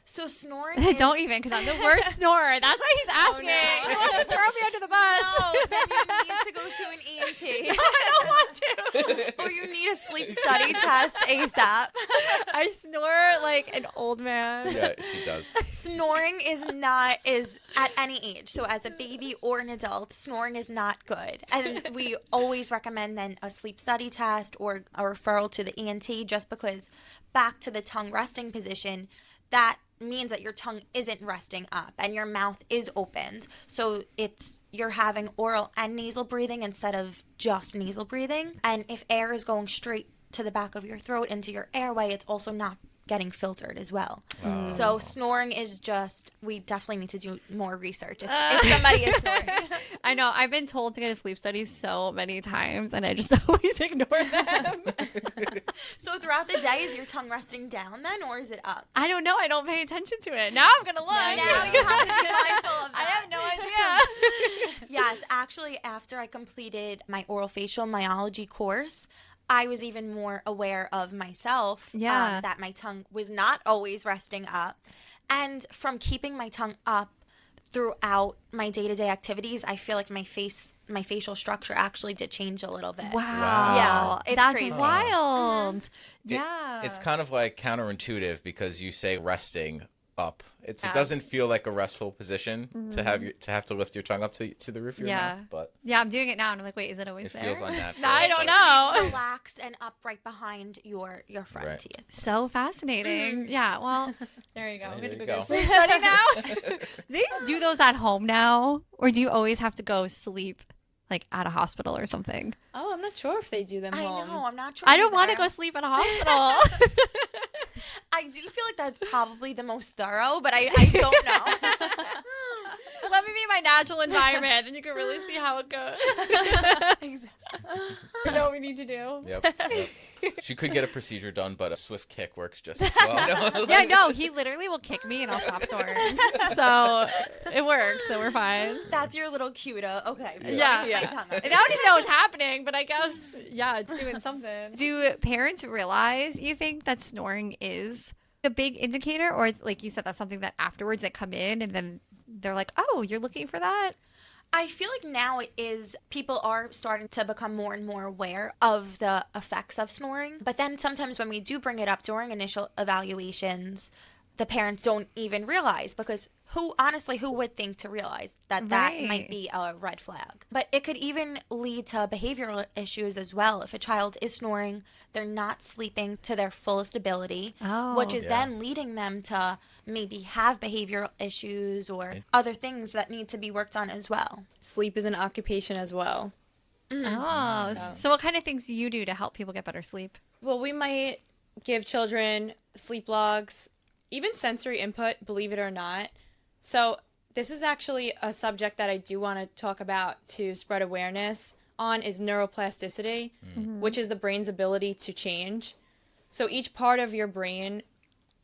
So snoring is... Don't even, because I'm the worst snorer. That's why he's asking. no. He wants to throw me under the bus. No, then you need to go to an ENT. I don't want to. Or you need a sleep study test ASAP. I snore like an old man. Yeah, she does. Snoring is at any age. So as a baby or an adult, snoring is not good. And we always recommend then a sleep study test or a referral to the ENT just because back to the tongue resting position, that means that your tongue isn't resting up and your mouth is opened. So you're having oral and nasal breathing instead of just nasal breathing. And if air is going straight to the back of your throat into your airway, it's also not getting filtered as well. So snoring is just, we definitely need to do more research if somebody is snoring. I know. I've been told to get a sleep study so many times, and I just always ignore them. So throughout the day, is your tongue resting down then, or is it up? I don't know. I don't pay attention to it. Now I'm going to look. Now you have to be mindful of I that. have no idea. Yes, actually, after I completed my orofacial myology course, I was even more aware of myself, Yeah. that my tongue was not always resting up. And from keeping my tongue up throughout my day-to-day activities, I feel like my facial structure actually did change a little bit. Wow. Yeah, it's That's crazy. wild. Yeah. It's kind of like counterintuitive because you say resting up. It doesn't feel like a restful position to have to lift your tongue up to the roof of your mouth, but Yeah, I'm doing it now, and I'm like, wait, is it always it there? feels unnatural. No, I don't It's know. relaxed and up right behind your front Right. teeth. So fascinating. Yeah, well, There you go. I'm There gonna you go go. get sleep. study now. Do you do those at home now, or do you always have to go sleep like at a hospital or something? Oh, I'm not sure if they do them I home. know, I'm not sure. I don't want to either. go sleep at a hospital. I do feel like that's probably the most thorough, but I don't know. Let me be my natural environment, then you can really see how it goes. You know what we need to do. Yep. She could get a procedure done, but a swift kick works just as well. Yeah, no, he literally will kick me and I'll stop snoring. So it works, so we're fine. That's your little cue to, okay. Yeah. my tongue up. And I don't even know what's happening, but I guess, yeah, it's doing something. Do parents realize, you think, that snoring is a big indicator? Or, like you said, that's something that afterwards they come in and then they're like, oh, you're looking for that? I feel like now people are starting to become more and more aware of the effects of snoring. But then sometimes when we do bring it up during initial evaluations, the parents don't even realize because who would think to realize that Right. might be a red flag? But it could even lead to behavioral issues as well. If a child is snoring, they're not sleeping to their fullest ability, which is then leading them to maybe have behavioral issues or other things that need to be worked on as well. Sleep is an occupation as well. Oh, so what kind of things do you do to help people get better sleep? Well, we might give children sleep logs, even sensory input, believe it or not. So this is actually a subject that I do want to talk about to spread awareness on is neuroplasticity, which is the brain's ability to change. So each part of your brain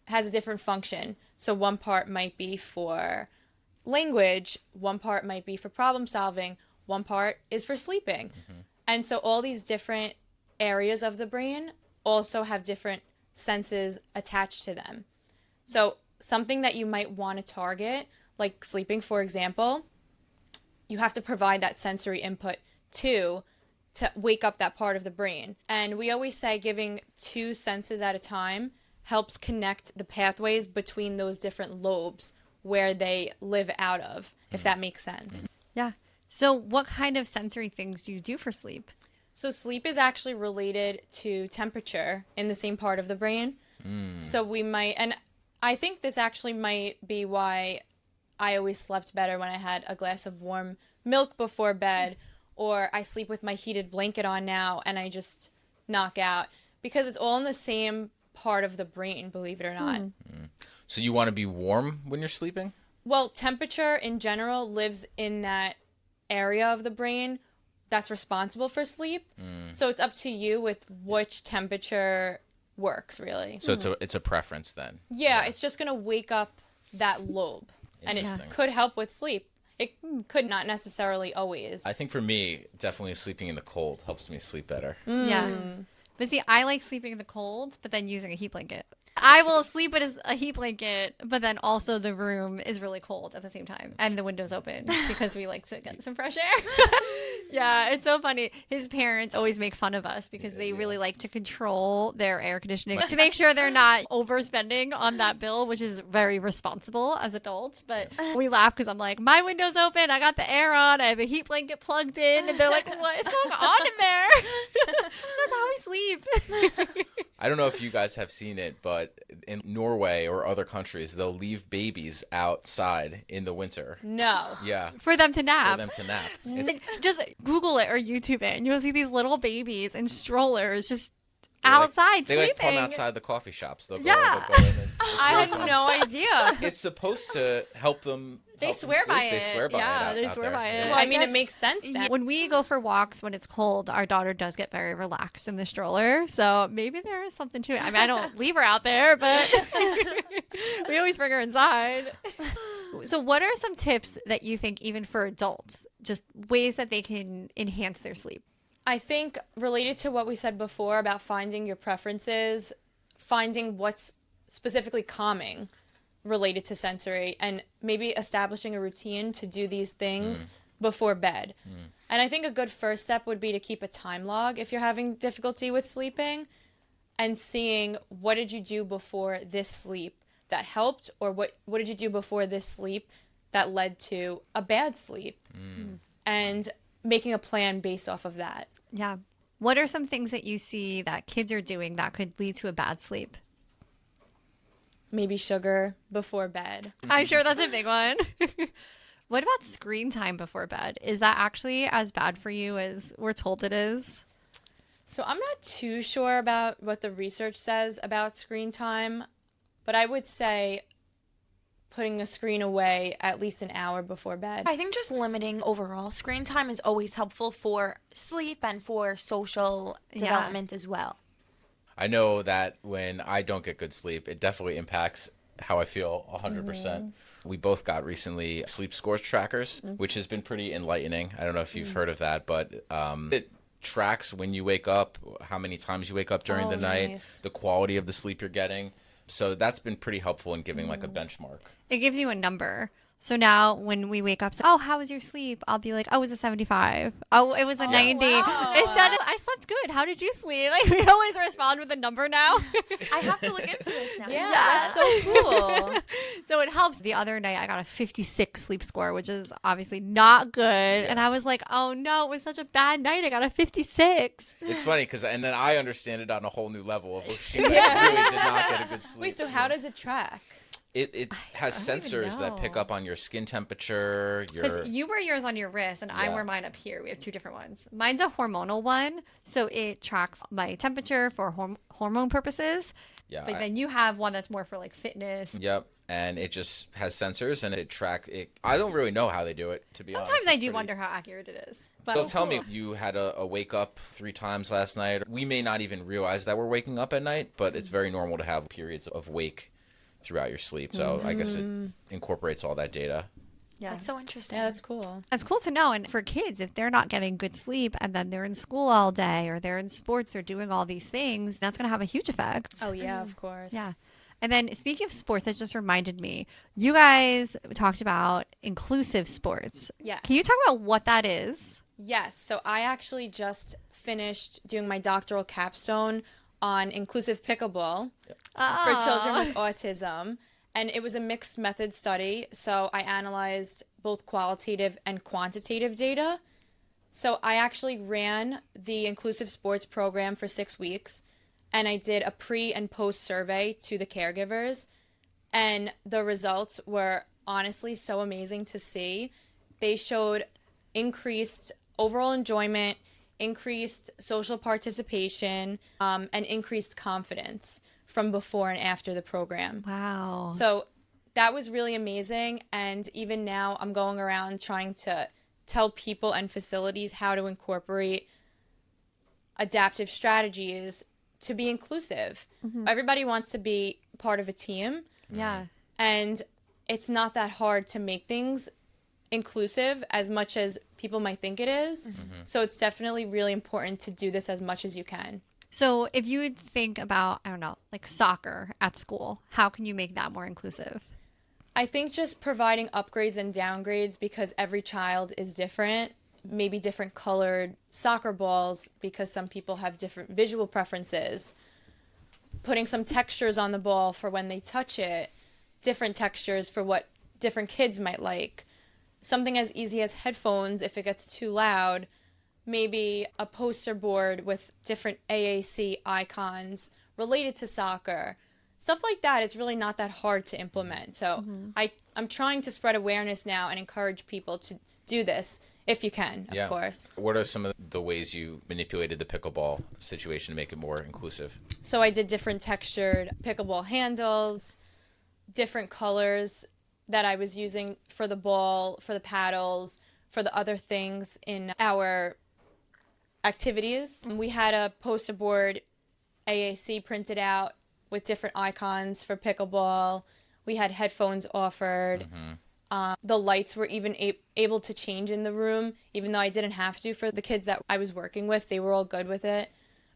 has a different function. So one part might be for language, one part might be for problem solving, one part is for sleeping. And so all these different areas of the brain also have different senses attached to them. So something that you might want to target, like sleeping, for example, you have to provide that sensory input to wake up that part of the brain. And we always say giving 2 senses at a time helps connect the pathways between those different lobes where they live out of, if that makes sense. Yeah. So what kind of sensory things do you do for sleep? So sleep is actually related to temperature in the same part of the brain. So we might, and I think this actually might be why I always slept better when I had a glass of warm milk before bed, or I sleep with my heated blanket on now and I just knock out, because it's all in the same part of the brain, believe it or not. So you want to be warm when you're sleeping? Well, temperature in general lives in that area of the brain that's responsible for sleep. So it's up to you with which temperature works, really. So it's a preference then. Yeah, it's just going to wake up that lobe. And it Interesting. could help with sleep. It could not necessarily always. I think for me, definitely sleeping in the cold helps me sleep better. Yeah. But see, I like sleeping in the cold, but then using a heat blanket. I will sleep with a heat blanket, but then also the room is really cold at the same time. And the window's open because we like to get some fresh air. Yeah, it's so funny. His parents always make fun of us because they really like to control their air conditioning to make sure they're not overspending on that bill, which is very responsible as adults. But we laugh because I'm like, my window's open, I got the air on, I have a heat blanket plugged in. And they're like, what is going on in there? That's how we sleep. I don't know if you guys have seen it, but in Norway or other countries, they'll leave babies outside in the winter. No. Yeah. For them to nap. For them to nap. Just Google it or YouTube it, and you'll see these little babies in strollers just outside They sleeping. like come outside the coffee shops. They'll go, Yeah. they'll go in and I had no idea. it's supposed to help them. They help them swear by sleep. it. They swear by Yeah, it. they out swear there. by it. Well, I mean, guess- it makes sense then. When we go for walks when it's cold, our daughter does get very relaxed in the stroller. So maybe there is something to it. I mean, I don't leave her out there, but we always bring her inside. So what are some tips that you think, even for adults, just ways that they can enhance their sleep? I think related to what we said before about finding your preferences, finding what's specifically calming related to sensory, and maybe establishing a routine to do these things before bed. And I think a good first step would be to keep a time log if you're having difficulty with sleeping, and seeing what did you do before this sleep that helped, or what did you do before this sleep that led to a bad sleep, and making a plan based off of that. Yeah. What are some things that you see that kids are doing that could lead to a bad sleep? Maybe sugar before bed. I'm sure that's a big one. What about screen time before bed? Is that actually as bad for you as we're told it is? So I'm not too sure about what the research says about screen time, but I would say putting a screen away at least an hour before bed. I think just limiting overall screen time is always helpful for sleep and for social development as well. I know that when I don't get good sleep, it definitely impacts how I feel 100%. We both got recently sleep scores trackers, which has been pretty enlightening. I don't know if you've heard of that, but it tracks when you wake up, how many times you wake up during the night, nice. the quality of the sleep you're getting. So that's been pretty helpful in giving like a benchmark. It gives you a number. So now when we wake up, oh, how was your sleep? I'll be like, oh, it was a 75. Oh, it was a 90. wow. Instead of, I slept good. How did you sleep? Like, we always respond with a number now. I have to look into this now. Yeah, that's so cool. So it helps. The other night I got a 56 sleep score, which is obviously not good. And I was like, oh no, it was such a bad night. I got a 56. It's funny because, and then I understand it on a whole new level of, oh, she really did not get a good sleep. Wait, so how does it track? It has I don't even sensors that pick know. up on your skin temperature, your Because you wear yours on your wrist and I Yeah. wear mine up here. We have two different ones. Mine's a hormonal one, so it tracks my temperature for hormone purposes. Yeah. Like then you have one that's more for like fitness. Yep. And it just has sensors and it track it. I don't really know how they do it, to be honest. Sometimes I It's do pretty- wonder how accurate it is. But They'll tell me you had a wake up 3 times last night. We may not even realize that we're waking up at night, but it's very normal to have periods of wake throughout your sleep. So I guess it incorporates all that data. Yeah. That's so interesting. Yeah, that's cool. That's cool to know. And for kids, if they're not getting good sleep and then they're in school all day or they're in sports or doing all these things, that's going to have a huge effect. Oh, yeah, of course. Yeah. And then speaking of sports, that just reminded me, you guys talked about inclusive sports. Yes. Can you talk about what that is? Yes. So I actually just finished doing my doctoral capstone on inclusive pickleball for children with autism. And it was a mixed method study. So I analyzed both qualitative and quantitative data. So I actually ran the inclusive sports program for 6 weeks. And I did a pre and post survey to the caregivers. And the results were honestly so amazing to see. They showed increased overall enjoyment, increased social participation, and increased confidence from before and after the program. Wow. So that was really amazing. And even now, I'm going around trying to tell people and facilities how to incorporate adaptive strategies to be inclusive. Everybody wants to be part of a team, Yeah. and it's not that hard to make things inclusive as much as people might think it is. So it's definitely really important to do this as much as you can. So if you would think about, I don't know, like soccer at school, how can you make that more inclusive? I think just providing upgrades and downgrades because every child is different. Maybe different colored soccer balls because some people have different visual preferences. Putting some textures on the ball for when they touch it. Different textures for what different kids might like. Something as easy as headphones if it gets too loud. Maybe a poster board with different AAC icons related to soccer. Stuff like that is really not that hard to implement. So I'm trying to spread awareness now and encourage people to do this if you can, of course. What are some of the ways you manipulated the pickleball situation to make it more inclusive? So I did different textured pickleball handles, different colors that I was using for the ball, for the paddles, for the other things in our activities. We had a poster board AAC printed out with different icons for pickleball. We had headphones offered. The lights were even able to change in the room, even though I didn't have to for the kids that I was working with. They were all good with it.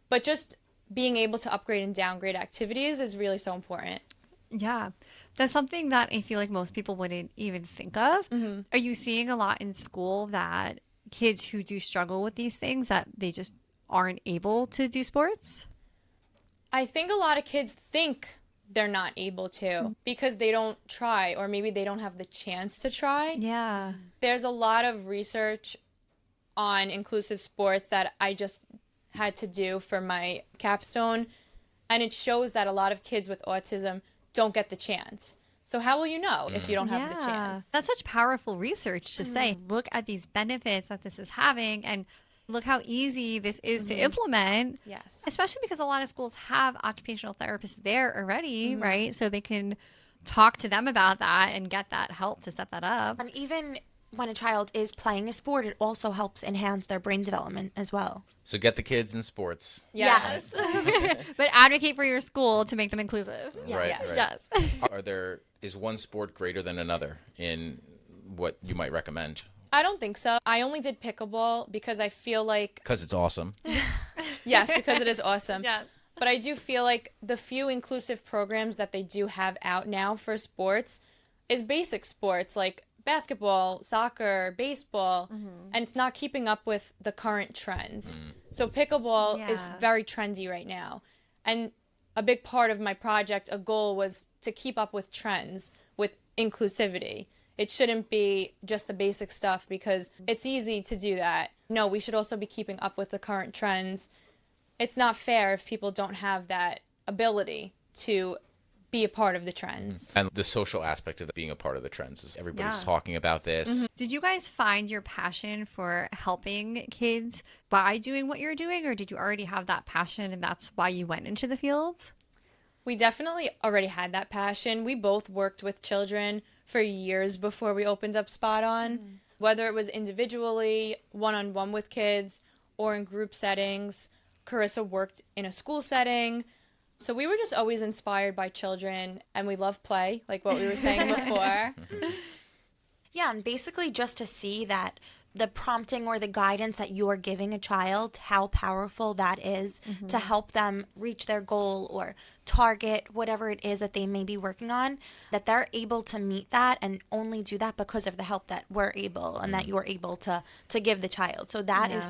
But just being able to upgrade and downgrade activities is really so important. Yeah. That's something that I feel like most people wouldn't even think of. Are you seeing a lot in school that kids who do struggle with these things, that they just aren't able to do sports? I think a lot of kids think they're not able to because they don't try, or maybe they don't have the chance to try. Yeah. There's a lot of research on inclusive sports that I just had to do for my capstone, and it shows that a lot of kids with autism don't get the chance. So how will you know if you don't have the chance? That's such powerful research to say, look at these benefits that this is having and look how easy this is to implement. Yes. Especially because a lot of schools have occupational therapists there already, right? So they can talk to them about that and get that help to set that up. And even when a child is playing a sport, it also helps enhance their brain development as well. So get the kids in sports. Yes. But advocate for your school to make them inclusive. Right, yes. right. Yes. Is one sport greater than another in what you might recommend? I don't think so. I only did pickleball because I feel like, Because it's awesome. yes, because it is awesome. Yes. But I do feel like the few inclusive programs that they do have out now for sports is basic sports like basketball, soccer, baseball, and it's not keeping up with the current trends. So pickleball is Yeah. very trendy right now. And a big part of my project, a goal was to keep up with trends with inclusivity. It shouldn't be just the basic stuff because it's easy to do that. No, we should also be keeping up with the current trends. It's not fair if people don't have that ability to be a part of the trends. And the social aspect of being a part of the trends is everybody's Yeah. talking about this. Did you guys find your passion for helping kids by doing what you're doing, or did you already have that passion and that's why you went into the field? We definitely already had that passion. We both worked with children for years before we opened up Spot On, whether it was individually, one-on-one with kids, or in group settings. Carissa worked in a school setting. So we were just always inspired by children, and we love play, like what we were saying before. Yeah, and basically just to see that the prompting or the guidance that you're giving a child, how powerful that is to help them reach their goal or target whatever it is that they may be working on, that they're able to meet that and only do that because of the help that we're able and that you're able to give the child. So that is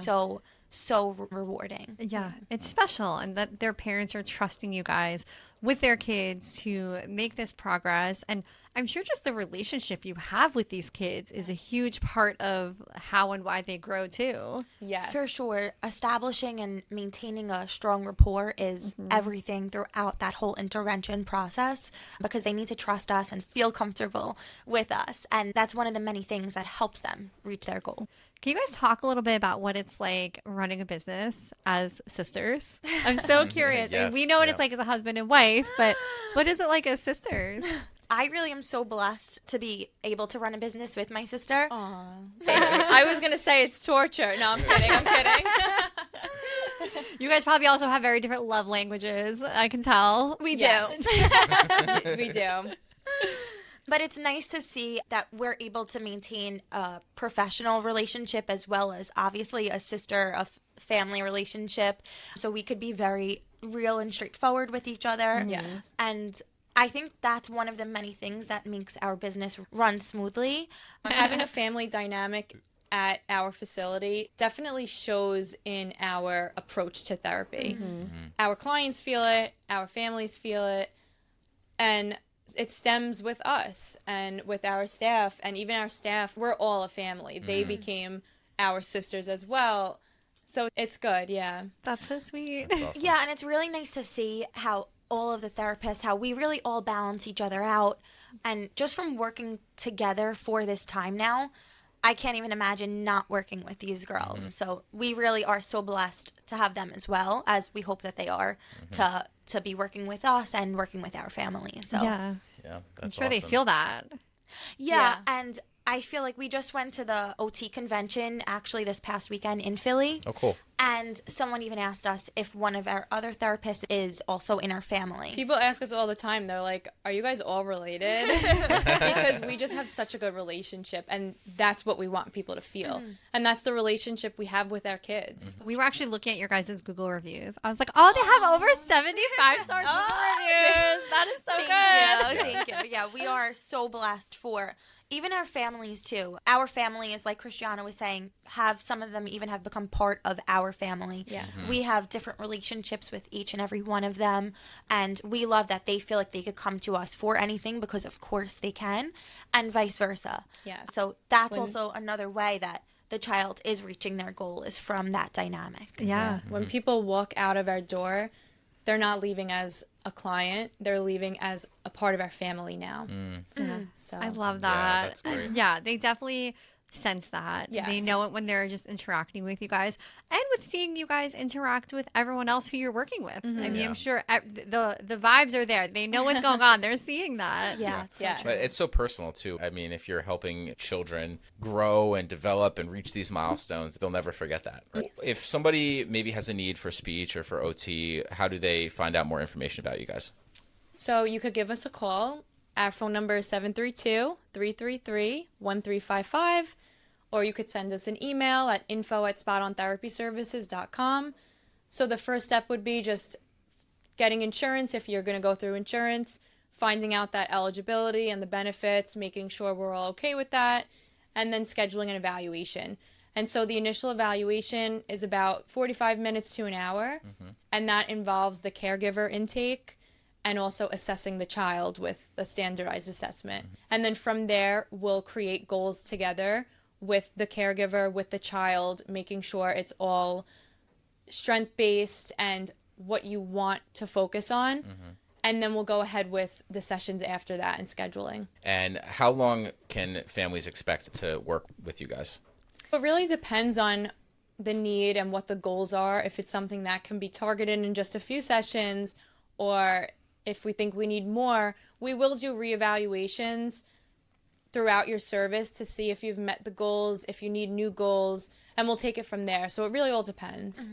so rewarding. Yeah, it's special, and that their parents are trusting you guys with their kids to make this progress. And I'm sure just the relationship you have with these kids is a huge part of how and why they grow too. Yes. For sure, establishing and maintaining a strong rapport is everything throughout that whole intervention process, because they need to trust us and feel comfortable with us. And that's one of the many things that helps them reach their goal. Can you guys talk a little bit about what it's like running a business as sisters? I'm so curious. Yes, we know what yeah. it's like as a husband and wife, but what is it like as sisters? I really am so blessed to be able to run a business with my sister. I was going to say it's torture. No, I'm kidding. You guys probably also have very different love languages, I can tell. We do. Yes. We do. But it's nice to see that we're able to maintain a professional relationship as well as obviously a family relationship. So we could be very real and straightforward with each other. Yes. And I think that's one of the many things that makes our business run smoothly. Having a family dynamic at our facility definitely shows in our approach to therapy. Our clients feel it, our families feel it, and it stems with us and with our staff, and even our staff, we're all a family. They became our sisters as well. So it's good, yeah. That's so sweet. That's awesome. Yeah, and it's really nice to see how all of the therapists, how we really all balance each other out. And just from working together for this time now, I can't even imagine not working with these girls. So we really are so blessed to have them as well, as we hope that they are, to be working with us and working with our family. So Yeah. Yeah, I'm that's sure they awesome. feel that. yeah, and I feel like we just went to the OT convention actually this past weekend in Philly. Oh, cool. And someone even asked us if one of our other therapists is also in our family. People ask us all the time, they're like, are you guys all related? Because we just have such a good relationship, and that's what we want people to feel. And that's the relationship we have with our kids. We were actually looking at your guys' Google reviews. I was like, oh, they have over 75-star Google reviews. That is so good. Thank you. Yeah, we are so blessed for even our families too. Our family is, like Christiana was saying, some of them even have become part of our family. Yes. We have different relationships with each and every one of them, and we love that they feel like they could come to us for anything, because of course they can, and vice versa. Yes. So that's also another way that the child is reaching their goal, is from that dynamic. Yeah. When people walk out of our door, they're not leaving as a client, they're leaving as a part of our family now. Yeah. So I love Yeah, that. that's great. Yeah, they definitely sense that. Yes. They know it when they're just interacting with you guys, and with seeing you guys interact with everyone else who you're working with. I mean, Yeah. I'm sure the vibes are there. They know what's going on. They're seeing that. Yeah, it's so Yes. true. But it's so personal too. I mean, if you're helping children grow and develop and reach these milestones, they'll never forget that. Right? If somebody maybe has a need for speech or for OT, how do they find out more information about you guys? So you could give us a call. Our phone number is 732-333-1355, or you could send us an email at info@spotontherapyservices.com. So the first step would be just getting insurance if you're going to go through insurance, finding out that eligibility and the benefits, making sure we're all okay with that, and then scheduling an evaluation. And so the initial evaluation is about 45 minutes to an hour, and that involves the caregiver intake and also assessing the child with a standardized assessment. And then from there, we'll create goals together with the caregiver, with the child, making sure it's all strength-based and what you want to focus on. And then we'll go ahead with the sessions after that and scheduling. And how long can families expect to work with you guys? It really depends on the need and what the goals are. If it's something that can be targeted in just a few sessions, or if we think we need more, we will do reevaluations throughout your service to see if you've met the goals, if you need new goals, and we'll take it from there. So it really all depends.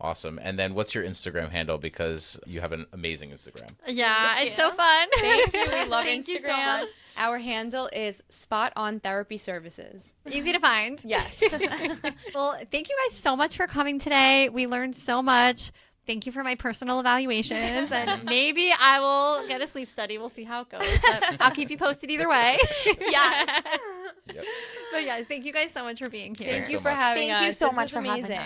Awesome. And then what's your Instagram handle? Because you have an amazing Instagram. Yeah, it's so fun. Thank you. We love Thank Instagram. you so much. Our handle is Spot On Therapy Services. Easy to find. Yes. Well, thank you guys so much for coming today. We learned so much. Thank you for my personal evaluations, and maybe I will get a sleep study. We'll see how it goes. But I'll keep you posted either way. Yes. Yep. But yeah, thank you guys so much for being here. Thank you so for much. having us. Thank you so This much was for having amazing. us.